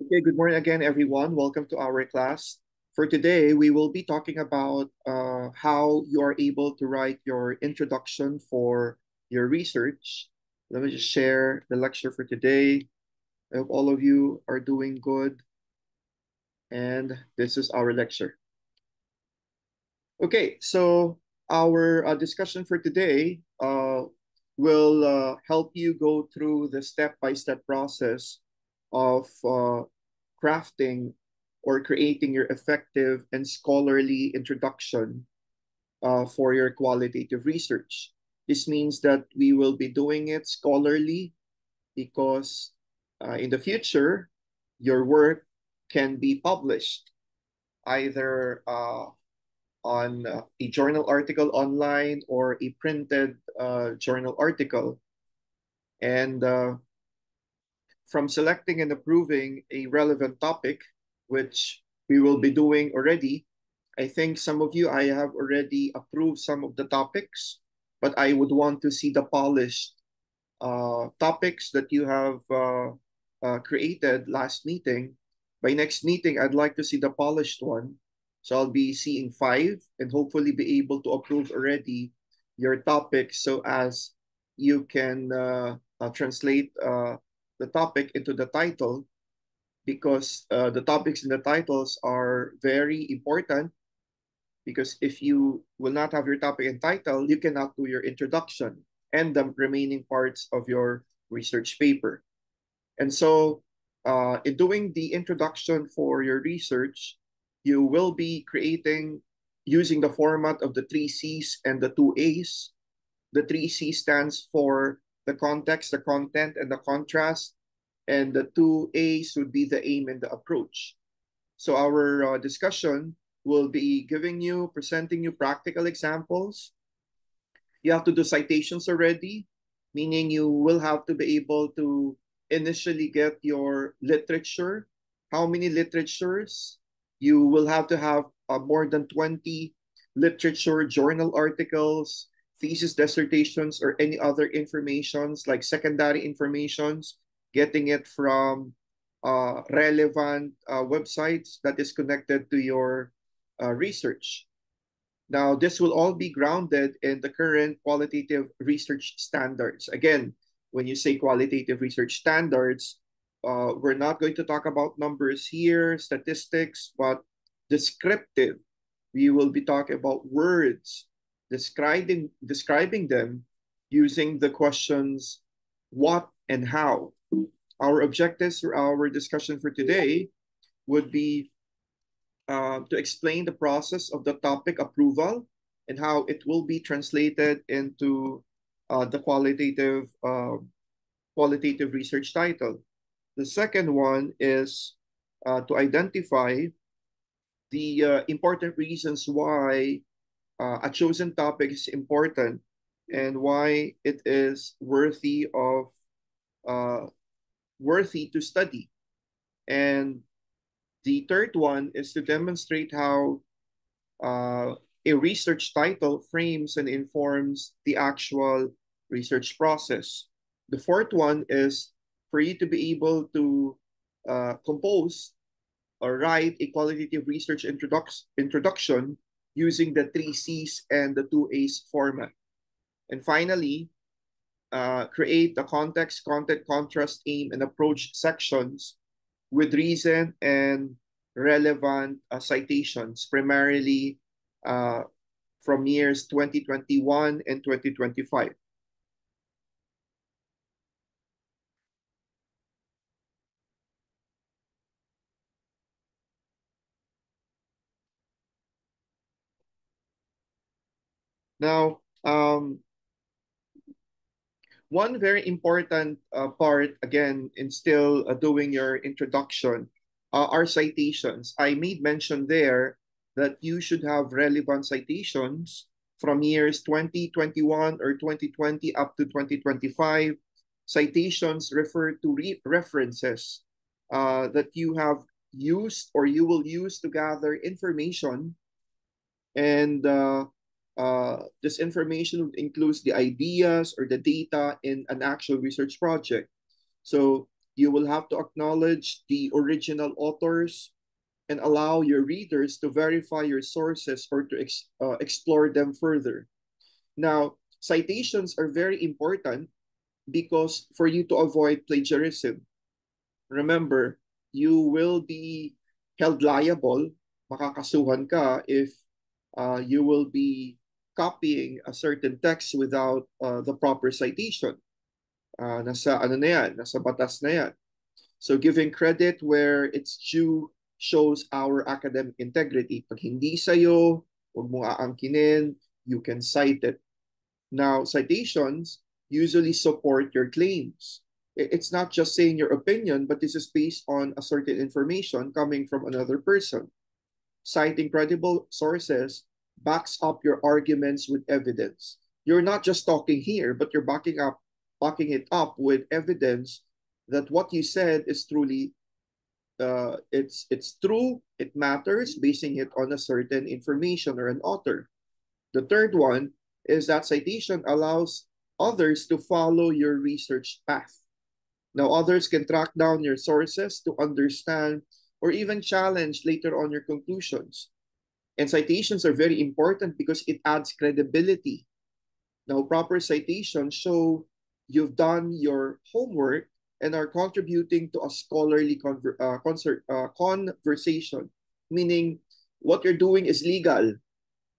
Okay, good morning again, everyone. Welcome to our class. For today, we will be talking about how you are able to write your introduction for your research. Let me just share the lecture for today. I hope all of you are doing good. And this is our lecture. Okay, so our discussion for today will help you go through the step-by-step process of crafting or creating your effective and scholarly introduction for your qualitative research. This means that we will be doing it scholarly because in the future, your work can be published either on a journal article online or a printed journal article. And from selecting and approving a relevant topic, which we will be doing already, I think some of you, I have already approved some of the topics, but I would want to see the polished topics that you have created last meeting. By next meeting, I'd like to see the polished one. So I'll be seeing 5 and hopefully be able to approve already your topics so as you can translate the topic into the title because the topics in the titles are very important because if you will not have your topic and title, you cannot do your introduction and the remaining parts of your research paper. And so in doing the introduction for your research, you will be creating using the format of the 3 C's and the 2 A's. The 3 C stands for the context, the content, and the contrast. And the 2 A's would be the aim and the approach. So our discussion will be presenting you practical examples. You have to do citations already, meaning you will have to be able to initially get your literature. How many literatures? You will have to have more than 20 literature journal articles, thesis dissertations, or any other informations like secondary informations, getting it from relevant websites that is connected to your research. Now, this will all be grounded in the current qualitative research standards. Again, when you say qualitative research standards, we're not going to talk about numbers here, statistics, but descriptive. We will be talking about words, describing them using the questions what and how. Our objectives for our discussion for today would be to explain the process of the topic approval and how it will be translated into the qualitative research title. The second one is to identify the important reasons why a chosen topic is important and why it is worthy to study. And the third one is to demonstrate how a research title frames and informs the actual research process. The fourth one is for you to be able to compose or write a qualitative research introduction using the 3 C's and the 2 A's format. And finally, create the context, content, contrast, aim, and approach sections with recent and relevant citations, primarily from years 2021 and 2025. Now, one very important part, again, in still doing your introduction, are citations. I made mention there that you should have relevant citations from years 2021 or 2020 up to 2025. Citations refer to references that you have used or you will use to gather information, and this information includes the ideas or the data in an actual research project. So You will have to acknowledge the original authors and allow your readers to verify your sources or to explore them further. Now, citations are very important because for you to avoid plagiarism, remember, you will be held liable, makakasuhan ka if you will be copying a certain text without the proper citation. Nasa ano na yan, nasa batas na yan. So giving credit where it's due shows our academic integrity. Pag hindi sa'yo, huwag mong aangkinin, you can cite it. Now, citations usually support your claims. It's not just saying your opinion, but this is based on a certain information coming from another person. Citing credible sources backs up your arguments with evidence. You're not just talking here, but you're backing it up with evidence that what you said is truly it's true, it matters, basing it on a certain information or an author. The third one is that citation allows others to follow your research path. Now, others can track down your sources to understand or even challenge later on your conclusions. And citations are very important because it adds credibility. Now, proper citations show you've done your homework and are contributing to a scholarly conversation, meaning what you're doing is legal,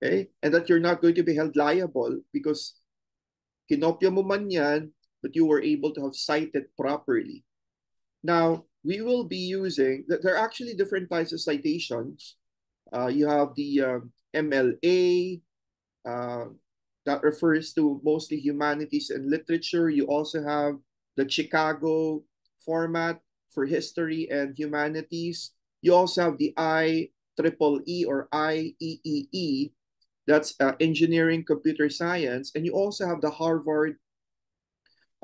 okay? And that you're not going to be held liable because kinopya mo man yan, but you were able to have cited properly. Now, we will be using, there are actually different types of citations. You have the MLA, that refers to mostly humanities and literature. You also have the Chicago format for history and humanities. You also have the IEEE or IEEE, that's engineering, computer science. And you also have the Harvard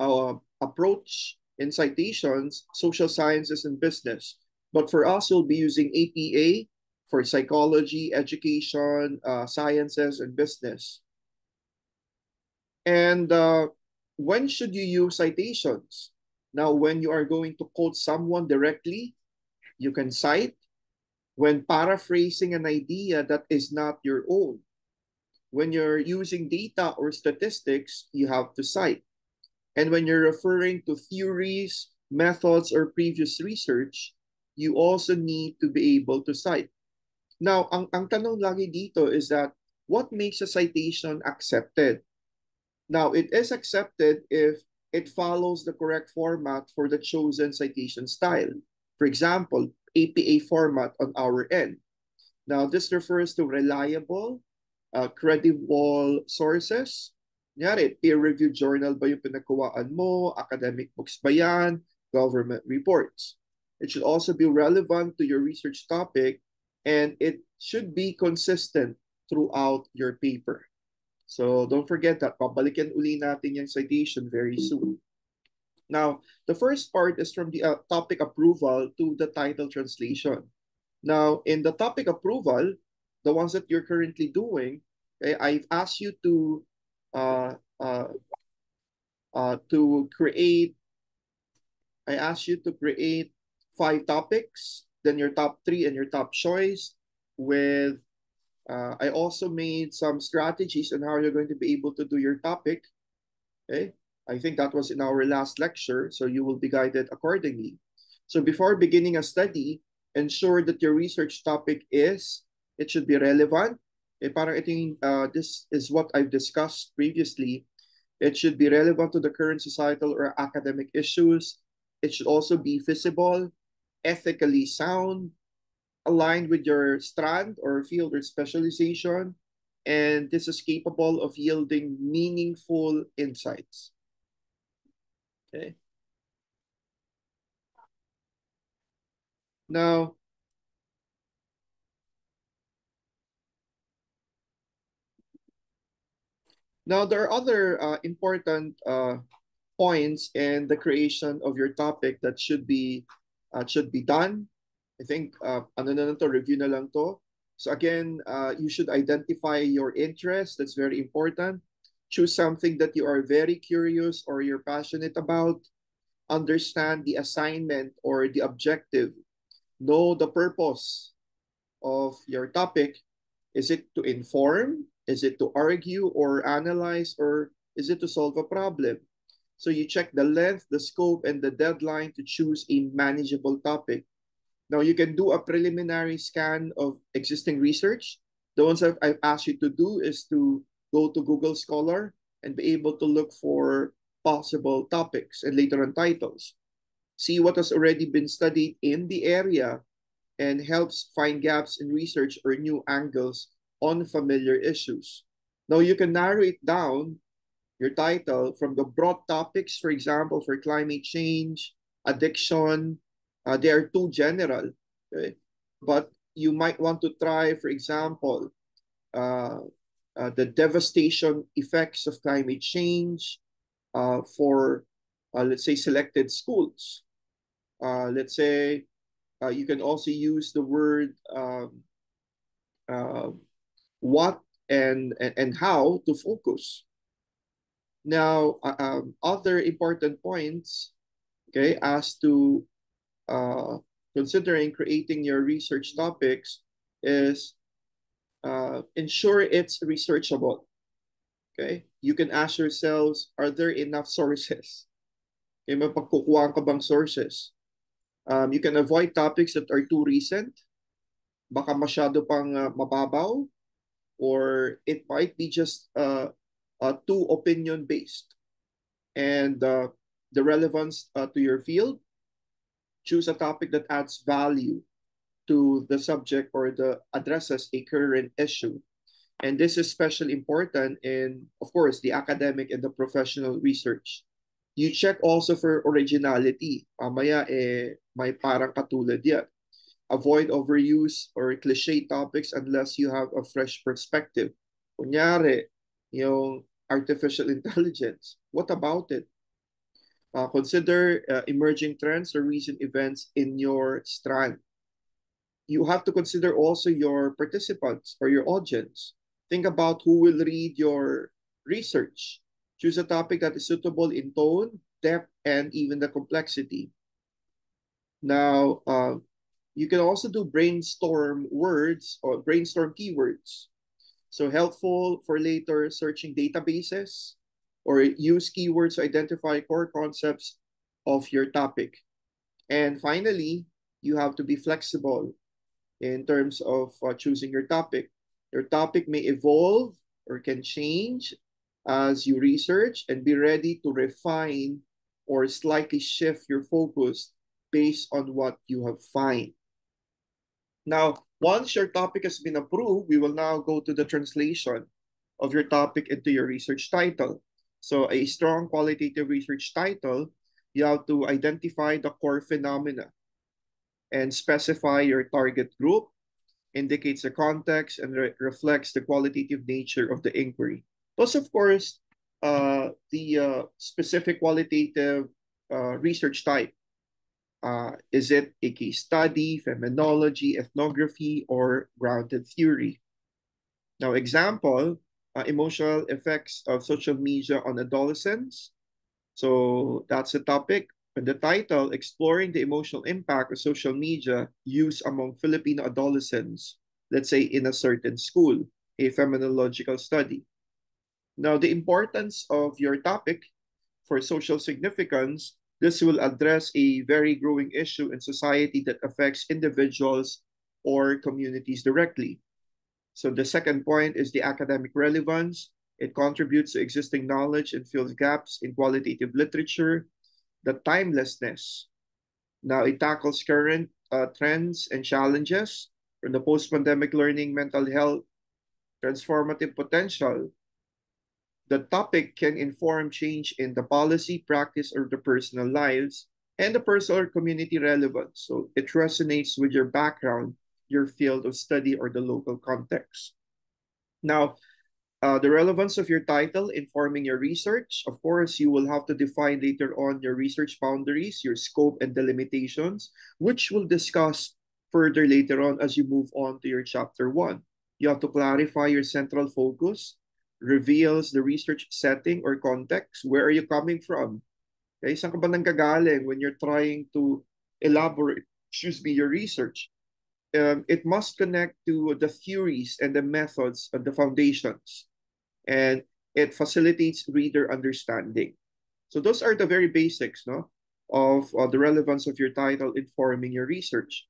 approach in citations, social sciences and business. But for us, we'll be using APA for psychology, education, sciences, and business. And when should you use citations? Now, when you are going to quote someone directly, you can cite. When paraphrasing an idea that is not your own. When you're using data or statistics, you have to cite. And when you're referring to theories, methods, or previous research, you also need to be able to cite. Now, ang tanong lagi dito is that what makes a citation accepted? Now, it is accepted if it follows the correct format for the chosen citation style. For example, APA format on our end. Now, this refers to reliable, credible sources. Kunyari, peer-reviewed journal ba yung pinagkuhaan mo? Academic books ba yan? Government reports. It should also be relevant to your research topic, and it should be consistent throughout your paper. So don't forget that. Pabalikan uli natin yung citation very soon. Now, the first part is from the topic approval to the title translation. Now, in the topic approval, the ones that you're currently doing, okay, I've asked you to create. I asked you to create 5 topics, then your top 3 and your top choice. With I also made some strategies on how you're going to be able to do your topic. Okay, I think that was in our last lecture, so you will be guided accordingly. So before beginning a study, ensure that your research topic it should be relevant. Parang ito yung, this is what I've discussed previously. It should be relevant to the current societal or academic issues. It should also be feasible, ethically sound, aligned with your strand or field or specialization, and this is capable of yielding meaningful insights. Okay. Now, there are other important points in the creation of your topic that should be done. I think ano na lang to, review na lang to. So again, you should identify your interest. That's very important. Choose something that you are very curious or you're passionate about. understand the assignment or the objective, know the purpose of your topic. Is it to inform? Is it to argue or analyze? Or is it to solve a problem? So you check the length, the scope, and the deadline to choose a manageable topic. Now you can do a preliminary scan of existing research. The ones that I've asked you to do is to go to Google Scholar and be able to look for possible topics and later on titles. See what has already been studied in the area and helps find gaps in research or new angles on familiar issues. Now you can narrow it down, your title, from the broad topics, for example, for climate change, addiction. They are too general, okay? But you might want to try, for example, uh, the devastation effects of climate change for, let's say, selected schools. Let's say you can also use the word uh, what and how to focus. Now, other important points, okay, as to uh, considering creating your research topics is ensure it's researchable. Okay, you can ask yourselves, are there enough sources? Okay, mapagkukuhaan ka bang sources? You can avoid topics that are too recent, baka masyado pang mababaw, or it might be just too opinion-based. And the relevance to your field, choose a topic that adds value to the subject or the addresses a current issue. And this is especially important in, of course, the academic and the professional research. You check also for originality. Mamaya, may parang katulad yan. Avoid overuse or cliche topics unless you have a fresh perspective. Kunyari, yung artificial intelligence. What about it? Consider emerging trends or recent events in your strand. You have to consider also your participants or your audience. Think about who will read your research. Choose a topic that is suitable in tone, depth, and even the complexity. Now, you can also do brainstorm words or brainstorm keywords. So helpful for later searching databases, or use keywords to identify core concepts of your topic. And finally, you have to be flexible in terms of choosing your topic. Your topic may evolve or can change as you research, and be ready to refine or slightly shift your focus based on what you have find. Now, once your topic has been approved, we will now go to the translation of your topic into your research title. So a strong qualitative research title, you have to identify the core phenomena and specify your target group, indicates the context, and reflects the qualitative nature of the inquiry. Plus, of course, the specific qualitative research type. Is it a case study, phenomenology, ethnography, or grounded theory? Now, example, emotional effects of social media on adolescents. So that's the topic. And the title, Exploring the Emotional Impact of Social Media Use Among Filipino Adolescents, let's say in a certain school, a phenomenological study. Now, the importance of your topic for social significance, this will address a very growing issue in society that affects individuals or communities directly. So the second point is the academic relevance. It contributes to existing knowledge and fills gaps in qualitative literature. The timelessness. Now it tackles current trends and challenges from the post-pandemic learning, mental health, transformative potential. The topic can inform change in the policy, practice, or the personal lives, and the personal or community relevance. So it resonates with your background, your field of study, or the local context. Now, the relevance of your title, informing your research. Of course, you will have to define later on your research boundaries, your scope, and the limitations, which we'll discuss further later on as you move on to your chapter 1. You have to clarify your central focus, reveals the research setting or context. Where are you coming from? Okay, saan ka ba nanggagaling when you're trying to elaborate, your research? It must connect to the theories and the methods of the foundations, and it facilitates reader understanding. So those are the very basics, no, of the relevance of your title informing your research.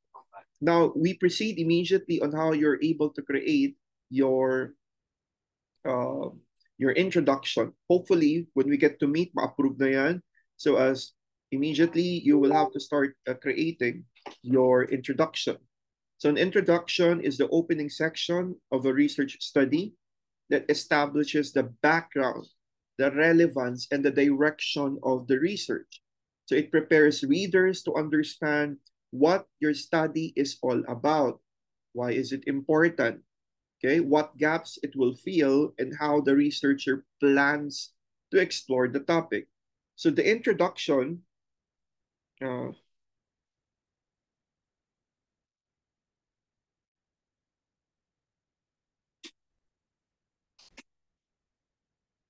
Now we proceed immediately on how you're able to create your uh, your introduction. Hopefully, when we get to meet, ma-approve na yan. So as immediately, you will have to start creating your introduction. So an introduction is the opening section of a research study that establishes the background, the relevance, and the direction of the research. So it prepares readers to understand what your study is all about. Why is it important? Okay, what gaps it will fill, and how the researcher plans to explore the topic. So the introduction, uh,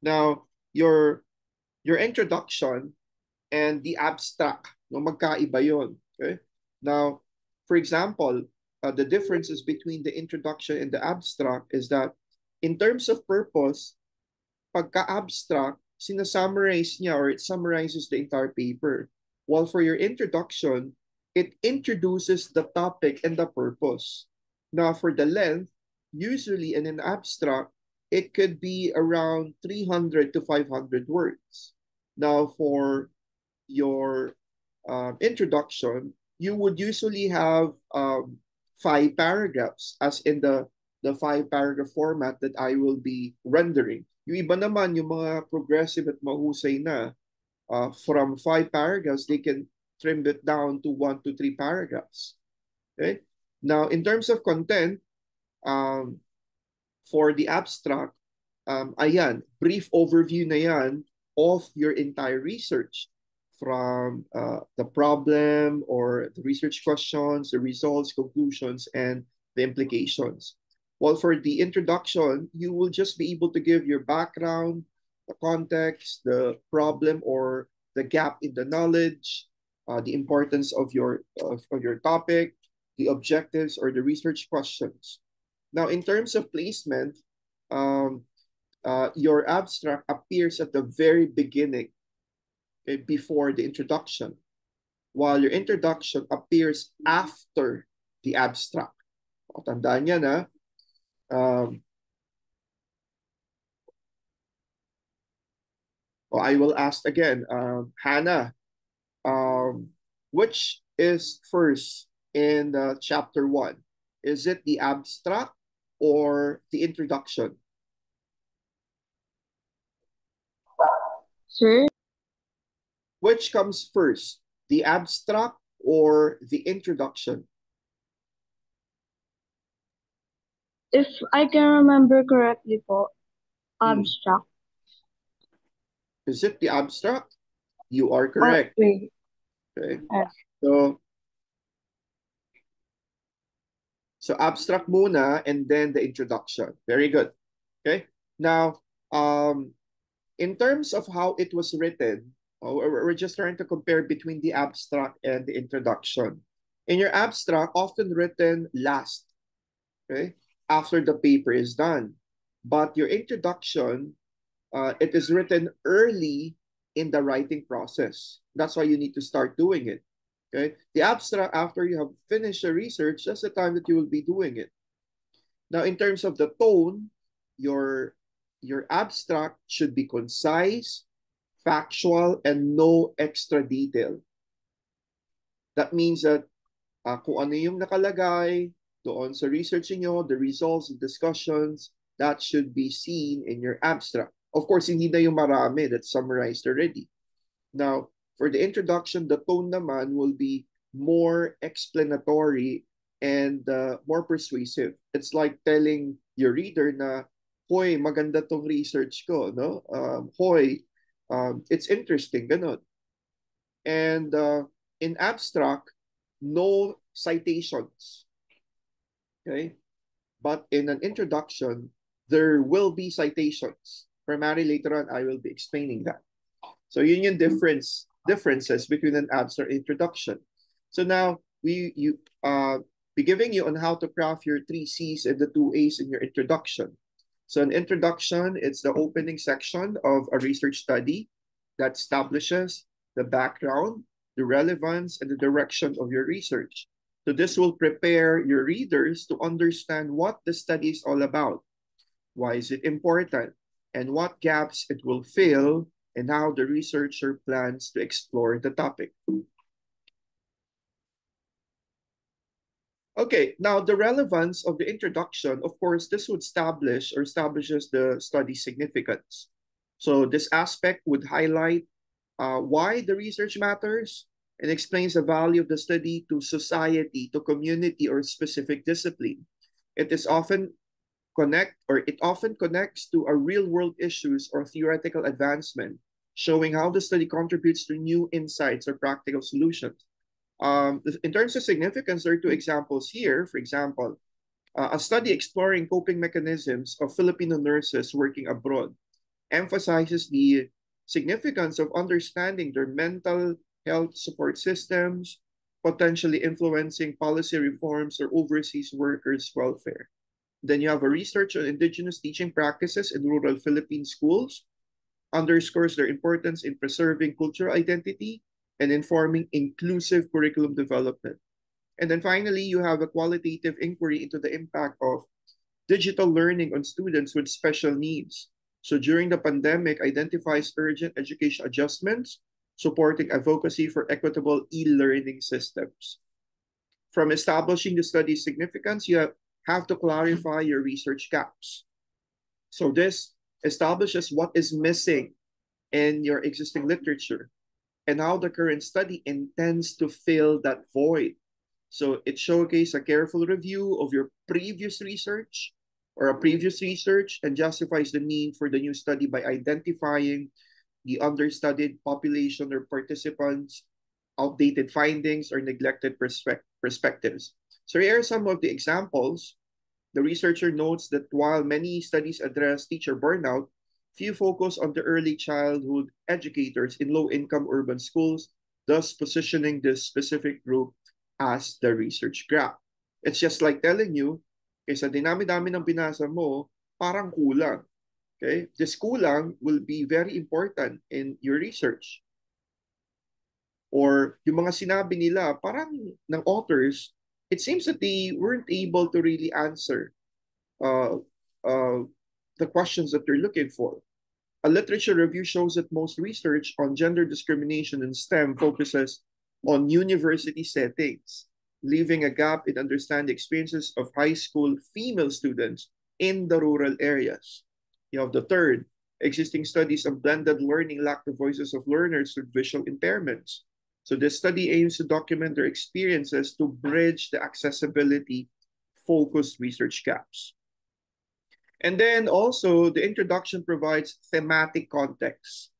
now your introduction and the abstract, no, magkaiba yun. Okay? Now, for example, the differences between the introduction and the abstract is that in terms of purpose, pagka-abstract, sinasummarize niya or it summarizes the entire paper. While for your introduction, it introduces the topic and the purpose. Now, for the length, usually in an abstract, it could be around 300 to 500 words. Now, for your introduction, you would usually have 5 paragraphs, as in the 5 paragraph format that I will be rendering. Yung iba naman, yung mga progressive at mahusay na, from 5 paragraphs, they can trim it down to 1 to 3 paragraphs. Okay? Now, in terms of content, um, for the abstract, ayan, brief overview na yan of your entire research, from the problem or the research questions, the results, conclusions, and the implications. While for the introduction, you will just be able to give your background, the context, the problem or the gap in the knowledge, the importance of your topic, the objectives or the research questions. Now, in terms of placement, um, your abstract appears at the very beginning, okay, before the introduction, while your introduction appears after the abstract. O, tandaan yan, ha? I will ask again, Hannah, um, which is first in chapter 1? Is it the abstract or the introduction? Sir, Which comes first, the abstract or the introduction? if I can remember correctly po, Hmm. abstract. Is it the abstract? You are Oh, correct. wait. Okay. Uh, So, abstract muna and then the introduction. Very good. Okay. Now, in terms of how it was written, we're just trying to compare between the abstract and the introduction. In your abstract, often written last, okay, after the paper is done. But your introduction, it is written early in the writing process. That's why you need to start doing it. Okay. The abstract, after you have finished the research, that's the time that you will be doing it. Now, in terms of the tone, your abstract should be concise, factual, and no extra detail. That means that kung ano yung nakalagay doon sa research niyo, the results, the discussions, that should be seen in your abstract. Of course, hindi na yung marami that's summarized already. Now, for the introduction, the tone naman will be more explanatory and more persuasive. It's like telling your reader na, hoy, maganda tong research ko, no? Hoy, it's interesting, ganun. And in abstract, no citations, okay? But in an introduction, there will be citations. Primarily later on, I will be explaining that. So yun yung difference differences between an abstract introduction. So now be giving you on how to craft your 3 C's and the 2 A's in your introduction. So an introduction, it's the opening section of a research study that establishes the background, the relevance, and the direction of your research. So this will prepare your readers to understand what the study is all about, why is it important, and what gaps it will fill, and how the researcher plans to explore the topic. Okay, now the relevance of the introduction, of course, this would establishes the study's significance. So this aspect would highlight why the research matters and explains the value of the study to society, to community, or specific discipline. It often connects to a real-world issues or theoretical advancement, showing how the study contributes to new insights or practical solutions. In terms of significance, there are 2 examples here. For example, a study exploring coping mechanisms of Filipino nurses working abroad emphasizes the significance of understanding their mental health support systems, potentially influencing policy reforms or overseas workers' welfare. Then you have a research on indigenous teaching practices in rural Philippine schools, underscores their importance in preserving cultural identity and informing inclusive curriculum development. And then finally, you have a qualitative inquiry into the impact of digital learning on students with special needs. So during the pandemic, identifies urgent education adjustments, supporting advocacy for equitable e-learning systems. From establishing the study's significance, you have to clarify your research gaps. So this establishes what is missing in your existing literature and how the current study intends to fill that void. So it showcases a careful review of your previous research and justifies the need for the new study by identifying the understudied population or participants, outdated findings, or neglected perspectives. So here are some of the examples. The researcher notes that while many studies address teacher burnout, few focus on the early childhood educators in low-income urban schools, thus positioning this specific group as the research gap. It's just like telling you, okay, sa dinami-dami ng binasa mo, parang kulang. Okay? This kulang will be very important in your research. Or yung mga sinabi nila, parang ng authors, it seems that they weren't able to really answer uh, the questions that they're looking for. A literature review shows that most research on gender discrimination in STEM focuses on university settings, leaving a gap in understanding experiences of high school female students in the rural areas. You have the third, existing studies of blended learning lack the voices of learners with visual impairments. So this study aims to document their experiences to bridge the accessibility focused research gaps. And then also, the introduction provides thematic context.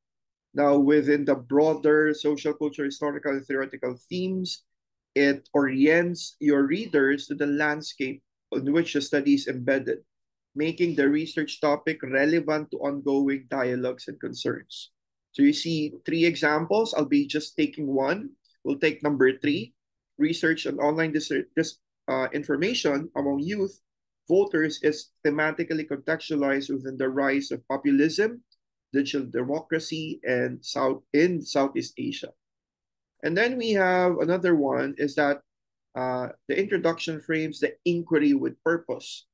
Now, within the broader social, cultural, historical, and theoretical themes, it orients your readers to the landscape on which the study is embedded, making the research topic relevant to ongoing dialogues and concerns. So you see 3 examples. I'll be just taking one. We'll take number 3, research on online information among youth voters is thematically contextualized within the rise of populism, digital democracy, and in Southeast Asia. And then we have another one is that the introduction frames the inquiry with purpose.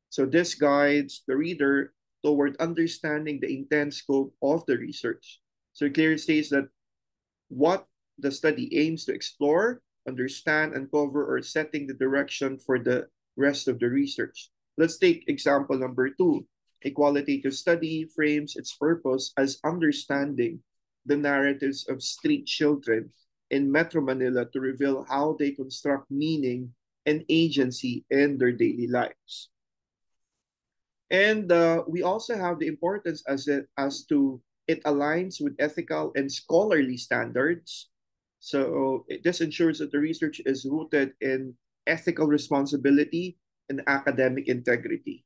So this guides the reader toward understanding the intent scope of the research. So it clearly states that what the study aims to explore, understand, uncover, or setting the direction for the rest of the research. Let's take example number 2. A qualitative study frames its purpose as understanding the narratives of street children in Metro Manila to reveal how they construct meaning and agency in their daily lives. And we also have the importance as to it aligns with ethical and scholarly standards. So this ensures that the research is rooted in ethical responsibility and academic integrity.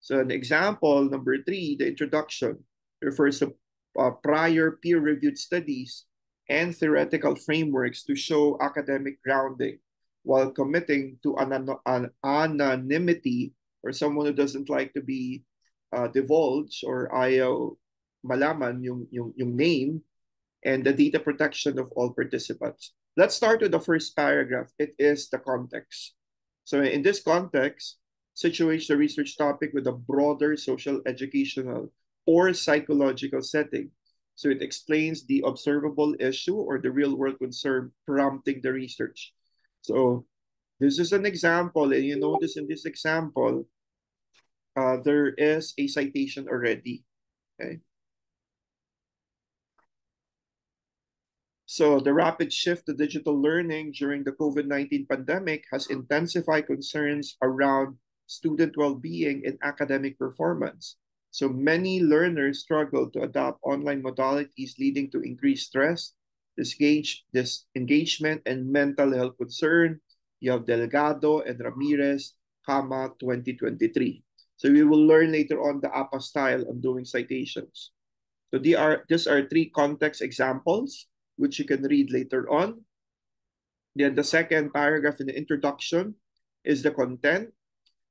So an example, number 3, the introduction refers to prior peer-reviewed studies and theoretical frameworks to show academic grounding while committing to an anonymity, or someone who doesn't like to be divulged or ayaw malaman yung name, and the data protection of all participants. Let's start with the first paragraph. It is the context. So in this context, situates the research topic with a broader social, educational, or psychological setting. So it explains the observable issue or the real world concern prompting the research. So this is an example, and you notice in this example, there is a citation already. Okay. So the rapid shift to digital learning during the COVID-19 pandemic has intensified concerns around student well-being and academic performance. So many learners struggle to adopt online modalities, leading to increased stress, disengagement, and mental health concern. You have Delgado and Ramirez, 2023. So we will learn later on the APA style on doing citations. So these are three context examples, which you can read later on. Then the second paragraph in the introduction is the content.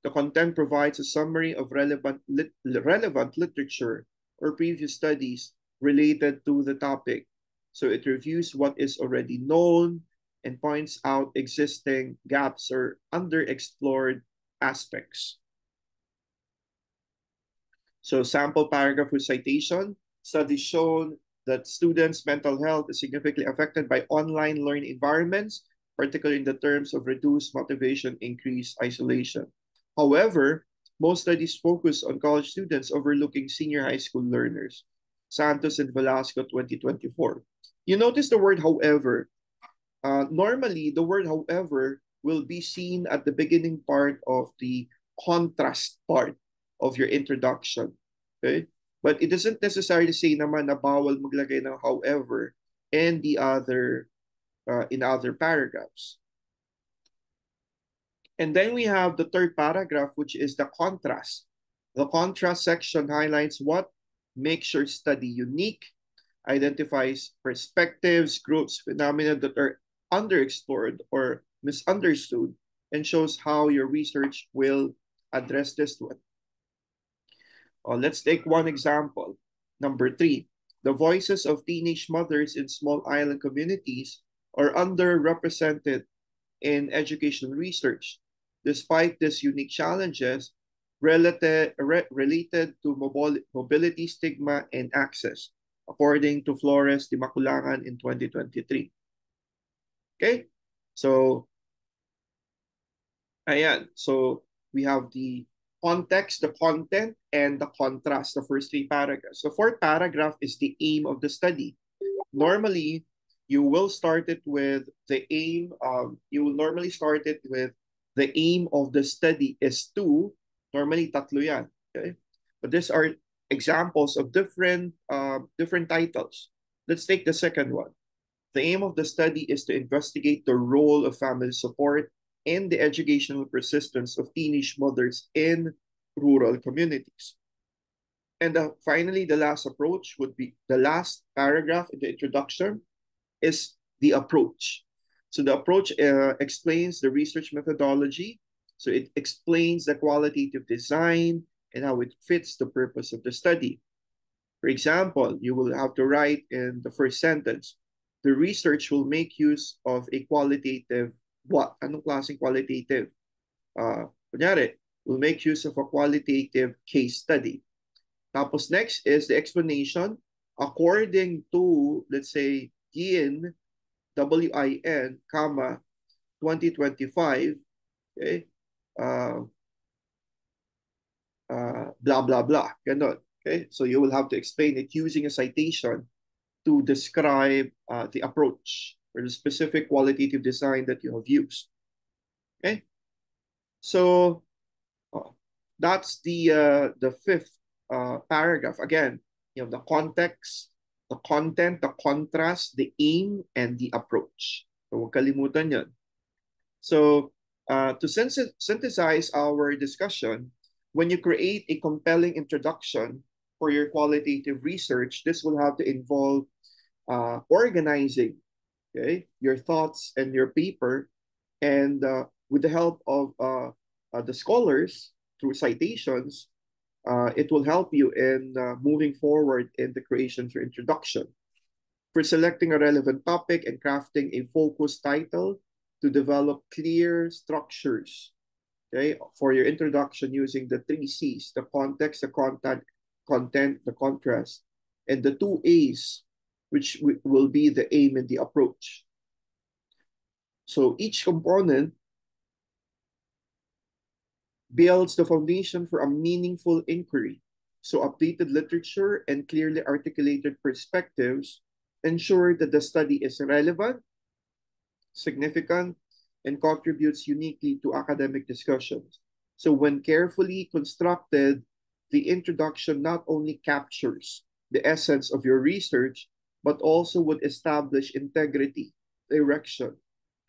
The content provides a summary of relevant literature or previous studies related to the topic. So it reviews what is already known and points out existing gaps or underexplored aspects. So sample paragraph with citation. Studies shown that students' mental health is significantly affected by online learning environments, particularly in the terms of reduced motivation, increased isolation. However, most studies focus on college students, overlooking senior high school learners. Santos and Velasco, 2024. You notice the word however. Normally, the word however will be seen at the beginning part of the contrast part of your introduction. Okay? But it doesn't necessarily say naman na bawal maglagay ng however and the other in other paragraphs. And then we have the third paragraph, which is the contrast. The contrast section highlights what makes your study unique, identifies perspectives, groups, phenomena that are underexplored or misunderstood, and shows how your research will address this one. Let's take one example. Number 3, the voices of teenage mothers in small island communities are underrepresented in education research. Despite these unique challenges related to mobility, stigma, and access, according to Flores de Maculangan in 2023. Okay, so ayan. So we have the context, the content, and the contrast, the first 3 paragraphs. The fourth paragraph is the aim of the study. Normally, you will start it with the aim. You will normally start it with the aim of the study is to, normally tatlo yan, okay? But these are examples of different titles. Let's take the second one. The aim of the study is to investigate the role of family support and the educational persistence of teenage mothers in rural communities. And finally, the last approach would be the last paragraph in the introduction is the approach. So the approach explains the research methodology. So it explains the qualitative design and how it fits the purpose of the study. For example, you will have to write in the first sentence, the research will make use of a qualitative, what? Anong klaseng qualitative? Kunyari, will make use of a qualitative case study. Tapos next is the explanation. According to, let's say, Win, W-I-N, 2025, okay? Blah, blah, blah. Ganon. Okay? So you will have to explain it using a citation to describe the approach or the specific qualitative design that you have used. Okay? So that's the fifth paragraph. Again, you have the context, the content, the contrast, the aim, and the approach. So huwag kalimutan yun. So to synthesize our discussion, when you create a compelling introduction for your qualitative research, this will have to involve organizing, okay, your thoughts and your paper, and with the help of the scholars through citations, it will help you in moving forward in the creation for introduction. For selecting a relevant topic and crafting a focused title to develop clear structures, okay, for your introduction using the three C's: the context, the content, the contrast, and the two A's, which will be the aim and the approach. So each component builds the foundation for a meaningful inquiry. So updated literature and clearly articulated perspectives ensure that the study is relevant, significant, and contributes uniquely to academic discussions. So when carefully constructed, the introduction not only captures the essence of your research, but also would establish integrity, direction,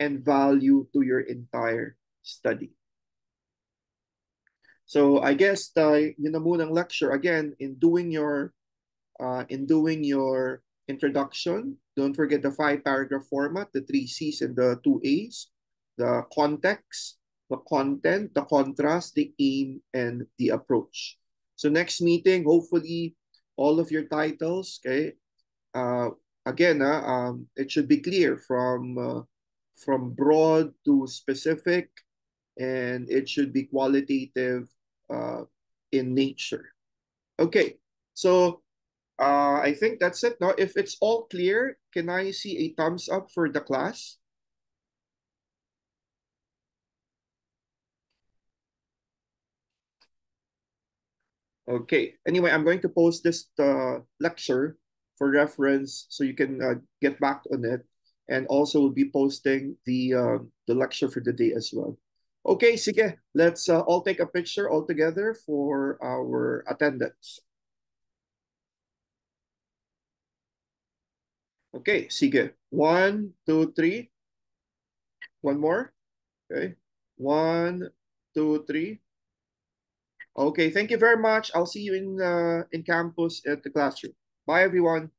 and value to your entire study. So I guess yun na munang lecture. Again, in doing your introduction, don't forget the 5-paragraph format, the 3 C's and the 2 A's, the context, the content, the contrast, the aim, and the approach. So next meeting, hopefully all of your titles, okay, again, it should be clear from broad to specific, and it should be qualitative in nature. Okay, so I think that's it. Now, if it's all clear, can I see a thumbs up for the class? Okay. Anyway, I'm going to post this lecture for reference so you can get back on it. And also we'll be posting the lecture for the day as well. Okay, sige. Let's all take a picture all together for our attendance. Okay, sige. 1, 2, 3. One more. Okay. 1, 2, 3. Okay, thank you very much. I'll see you in campus at the classroom. Bye, everyone.